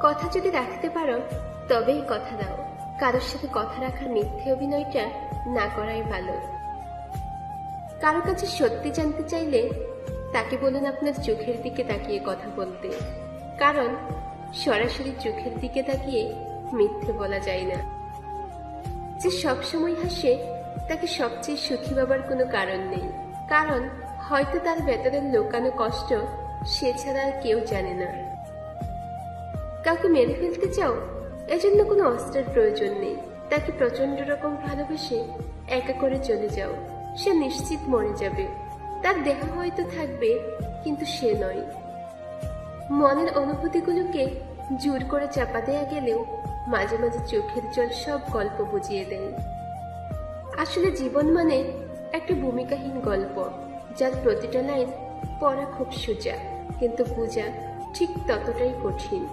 কথা যদি রাখতে পারো তবেই কথা দাও। কারোর সাথে কথা রাখার মিথ্যে অভিনয়টা না করাই ভালো। কারো কাছে সত্যি জানতে চাইলে তাকে বলুন আপনার চোখের দিকে তাকিয়ে কথা বলতে, কারণ সরাসরি চোখের দিকে তাকিয়ে মিথ্যে বলা যায় না। যে সবসময় হাসে তাকে সবচেয়ে সুখী ভাবার কোনো কারণ নেই, কারণ হয়তো তার ভেতরের লুকানো কষ্ট সে ছাড়া আর কেউ জানে না। কাউকে মেরে ফেলতে চাও, এজন্য কোনো অস্ত্রের প্রয়োজন নেই। তাকে প্রচন্ড রকম ভালোবেসে একা করে চলে যাও, সে নিশ্চিত মরে যাবে। তার দেহ হয়তো থাকবে কিন্তু সে নয়। মনের অনুভূতিগুলোকে জোর করে চাপা দেয়া গেলেও মাঝে মাঝে চোখের জল সব গল্প বুঝিয়ে দেয়। আসলে জীবন মানে একটা ভূমিকাহীন গল্প, যার প্রতিটা লাইন পড়া খুব সোজা কিন্তু বোঝা ঠিক ততটাই কঠিন।